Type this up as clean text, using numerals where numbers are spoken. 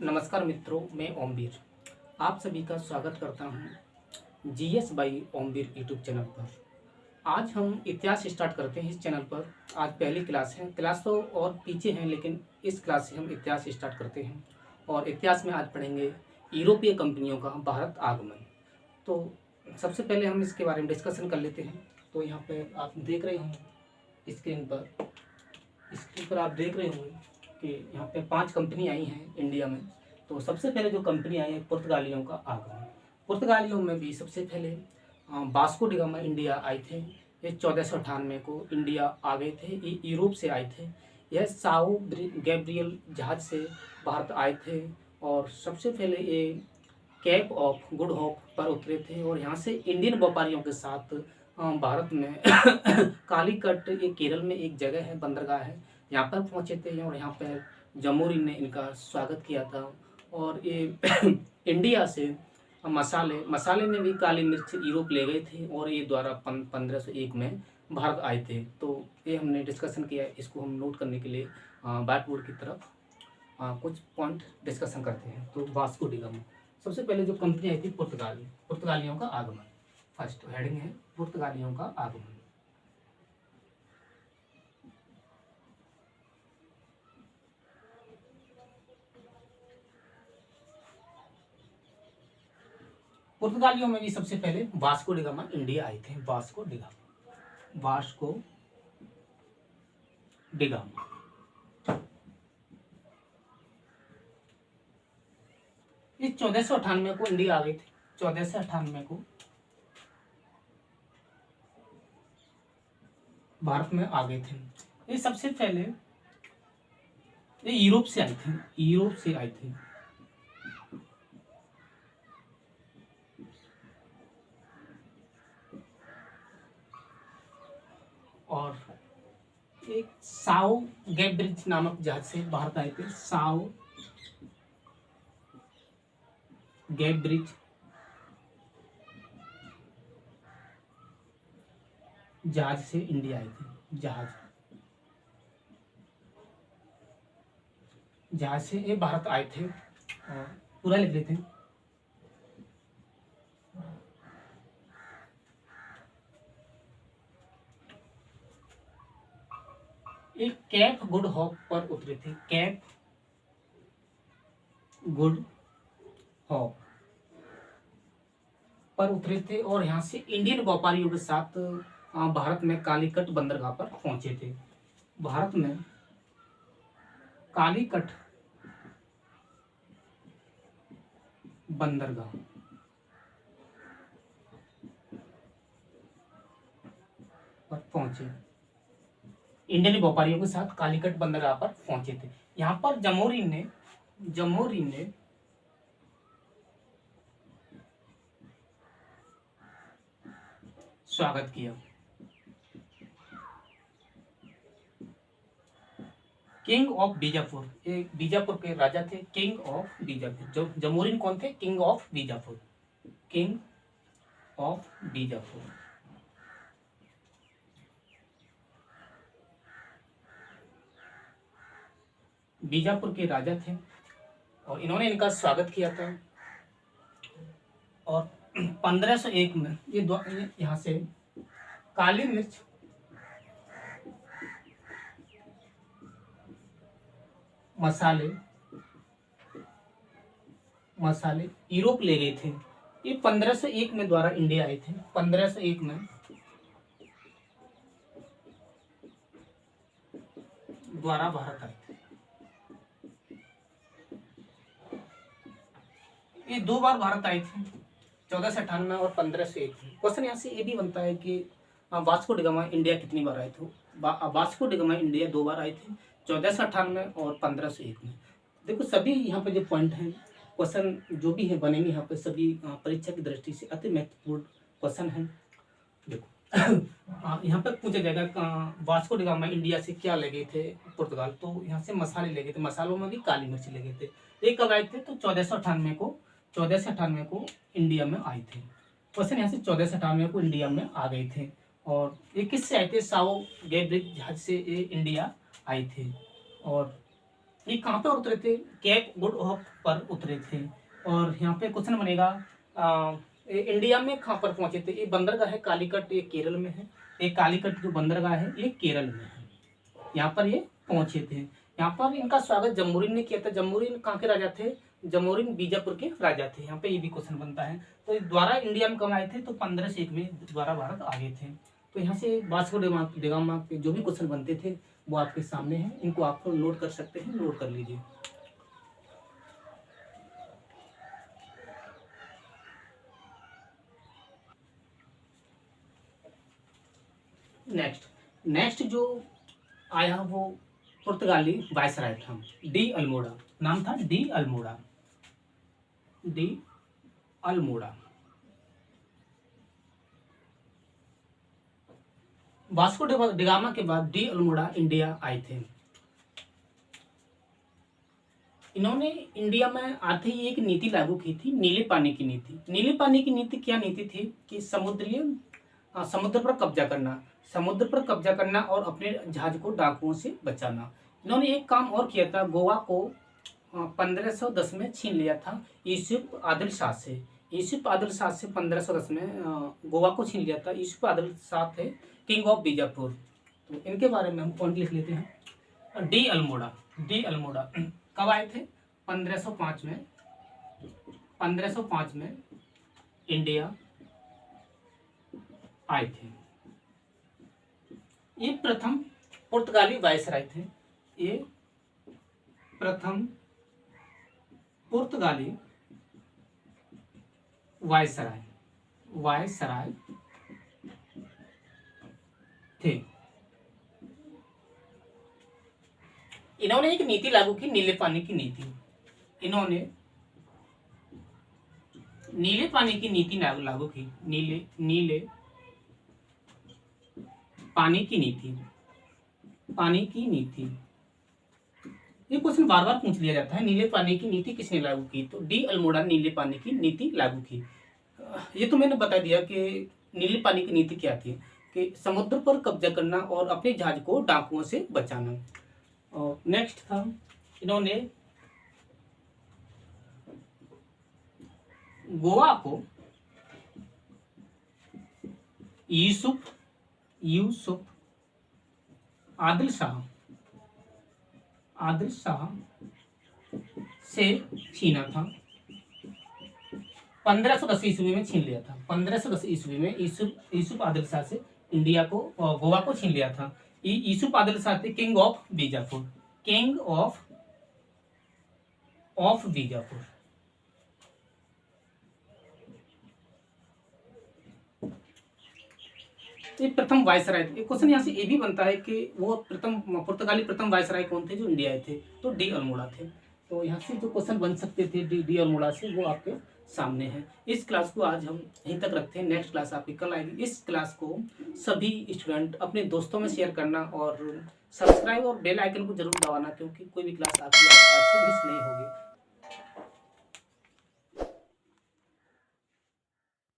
नमस्कार मित्रों, मैं ओमवीर आप सभी का स्वागत करता हूं GS by Omveer YouTube channel पर। आज हम इतिहास स्टार्ट करते हैं इस चैनल पर। आज पहली क्लास है, क्लास तो और पीछे हैं लेकिन इस क्लास से हम इतिहास स्टार्ट करते हैं और इतिहास में आज पढ़ेंगे यूरोपीय कंपनियों का भारत आगमन। तो सबसे पहले हम इसके बारे में डिस्कशन कर लेते हैं। तो यहाँ पर आप देख रहे होंगे स्क्रीन पर आप देख रहे होंगे कि यहाँ पे 5 कंपनी आई हैं इंडिया में। तो सबसे पहले जो कंपनी आई है पुर्तगालियों का आगमन। पुर्तगालियों में भी सबसे पहले वास्को डी गामा इंडिया आए थे। ये 1498 को इंडिया आ गए थे। ये यूरोप से आए थे। यह साओ गैब्रियल जहाज से भारत आए थे और सबसे पहले ये कैप ऑफ गुड होप पर उतरे थे और यहाँ से इंडियन व्यापारियों के साथ भारत में कालीकट, ये केरल में एक जगह है, बंदरगाह है, यहाँ पर पहुँचे थे और यहाँ पर जमोरिन ने इनका स्वागत किया था। और ये इंडिया से मसाले में भी काली मिर्च यूरोप ले गए थे और ये द्वारा 1501 में भारत आए थे। तो ये हमने डिस्कशन किया, इसको हम नोट करने के लिए बैक बोर्ड की तरफ कुछ पॉइंट डिस्कशन करते हैं। तो वास्को डी गामा सबसे पहले जो कंपनी आई थी पुर्तगालियों का आगमन। फर्स्ट हेडिंग है पुर्तगालियों का आगमन। पुर्तगालियों में भी सबसे पहले वास्को डी गामा इंडिया आए थे। वास्को डी गामा ये 1498 को इंडिया आ गए थे। 1498 को भारत में आ गए थे। ये सबसे पहले ये यूरोप से आए थे। और एक साओ गैब्रिज नामक जहाज से भारत आए थे। साओ गैब्रिज जहाज से इंडिया आए थे। जहाज से ये भारत आए थे और पूरा लिख लेते हैं। एक कैप गुड होप पर उतरे थे। कैप गुड होप पर उतरे थे और यहाँ से इंडियन व्यापारियों के साथ भारत में कालीकट बंदरगाह पर पहुंचे थे। भारत में कालीकट बंदरगाह पर पहुंचे। इंडियन व्यापारियों के साथ कालीकट बंदरगाह पर पहुंचे थे। यहाँ पर जमोरिन ने स्वागत किया। किंग ऑफ बीजापुर, ये बीजापुर के राजा थे। किंग ऑफ बीजापुर, जो जमोरिन कौन थे? King of Bijapur. बीजापुर के राजा थे और इन्होंने इनका स्वागत किया था। और 1501 में ये यहाँ से काली मिर्च मसाले यूरोप ले गए थे। ये 1501 में द्वारा इंडिया आए थे। 1501 में द्वारा भारत आए थे। ये 2 बार भारत आए थे, 1498 और 1501 में। क्वेश्चन यहाँ से ये भी बनता है कि वास्को डी गामा इंडिया कितनी बार आए थे? वास्को डी गामा इंडिया 2 बार आए थे, 1498 और 1501 में। देखो सभी यहाँ पे जो पॉइंट हैं, क्वेश्चन जो भी है बनेंगे यहाँ पे सभी परीक्षा की दृष्टि से अति महत्वपूर्ण क्वेश्चन है। देखो यहाँ पे पूछा जाएगा वास्को डी गामा इंडिया से क्या ले गए थे पुर्तगाल? तो यहाँ से मसाले ले गए थे। मसालों में भी काली मिर्च ले गए थे। ये कब आए थे? तो 1498 को इंडिया में आए थे। क्वेश्चन यहाँ से 1498 को इंडिया में आ गए थे। और ये किससे आए थे? साओ गैब्रिज जहाज से ये इंडिया आए थे। और ये कहाँ पर उतरे थे? केप गुड होप पर उतरे थे। और यहाँ पे क्वेश्चन बनेगा इंडिया में कहाँ पर पहुंचे थे? ये बंदरगाह है कालीकट, ये केरल में है। ये कालीकट जो बंदरगाह है ये केरल में है, यहाँ पर ये पहुंचे थे। यहाँ पर इनका स्वागत जम्बूरिन ने किया था। जम्बूरिन कहाँ के राजा थे? जम्बूरिन बीजापुर के राजा थे। यहाँ पे ये भी क्वेश्चन बनता है। तो द्वारा इंडिया में कब आए थे? तो 1501 में द्वारा भारत आ गए थे। तो यहाँ से वास्को डी गामा के जो भी क्वेश्चन बनते थे वो आपके सामने हैं, इनको आप नोट कर सकते हैं, नोट कर लीजिए। नेक्स्ट जो आया वो पुर्तगाली वायसराय था, डी अल्मोड़ा। नाम था D Almora. D Almora. Vasco D gamma के बाद डी अल्मोड़ा इंडिया आए थे। इन्होंने इंडिया में आते ही एक नीति लागू की थी, नीले पानी की नीति। नीले पानी की नीति क्या नीति थी कि समुद्र पर कब्जा करना, समुद्र पर कब्जा करना और अपने जहाज को डाकुओं से बचाना। इन्होंने एक काम और किया था, गोवा को 1510 में छीन लिया था यूसुफ आदिल शाह से। यूसुफ आदिल शाह से 1510 में गोवा को छीन लिया था। यूसुफ आदिल शाह थे किंग ऑफ बीजापुर। तो इनके बारे में हम पॉइंट लिख लेते हैं। डी अल्मोड़ा। डी अल्मोड़ा कब आए थे? 1505 में। 1505 में इंडिया आए थे। ये प्रथम पुर्तगाली वायसराय थे। ये प्रथम पुर्तगाली वायसराय थे। इन्होंने एक नीति लागू की, नीले पानी की नीति। इन्होंने नीले पानी की नीति लागू की। नीले पानी की नीति। पानी की नीति, ये क्वेश्चन बार बार पूछ लिया जाता है। नीले पानी की नीति किसने लागू की? तो डी अल्मोड़ा नीले पानी की नीति लागू की। ये तो मैंने बता दिया कि नीले पानी की नीति क्या थी, कि समुद्र पर कब्जा करना और अपने जहाज को डाकुओं से बचाना। और नेक्स्ट था, इन्होंने गोवा को यूसुफ आदिल शाह से छीना था। 1510 ईस्वी में छीन लिया था। 1510 ईस्वी में यूसुफ आदिल शाह से इंडिया को, गोवा को छीन लिया था। यूसुफ आदिल शाह थे king of Bijapur. King of Bijapur. ये प्रथम वायसराय थे। क्वेश्चन यहाँ से ये भी बनता है कि वो पुर्तगाली प्रथम वायसराय कौन थे जो इंडिया आए थे? तो डी अल्मोड़ा थे। तो यहाँ से जो क्वेश्चन बन सकते थे डी अल्मोड़ा से, वो आपके सामने है। इस क्लास को आज हम यहीं तक रखते हैं। नेक्स्ट क्लास आपकी कल आएगी। इस क्लास को सभी स्टूडेंट अपने दोस्तों में शेयर करना और सब्सक्राइब और बेल आइकन को जरूर दबाना, क्योंकि कोई भी क्लास आपकी मिस नहीं होगी।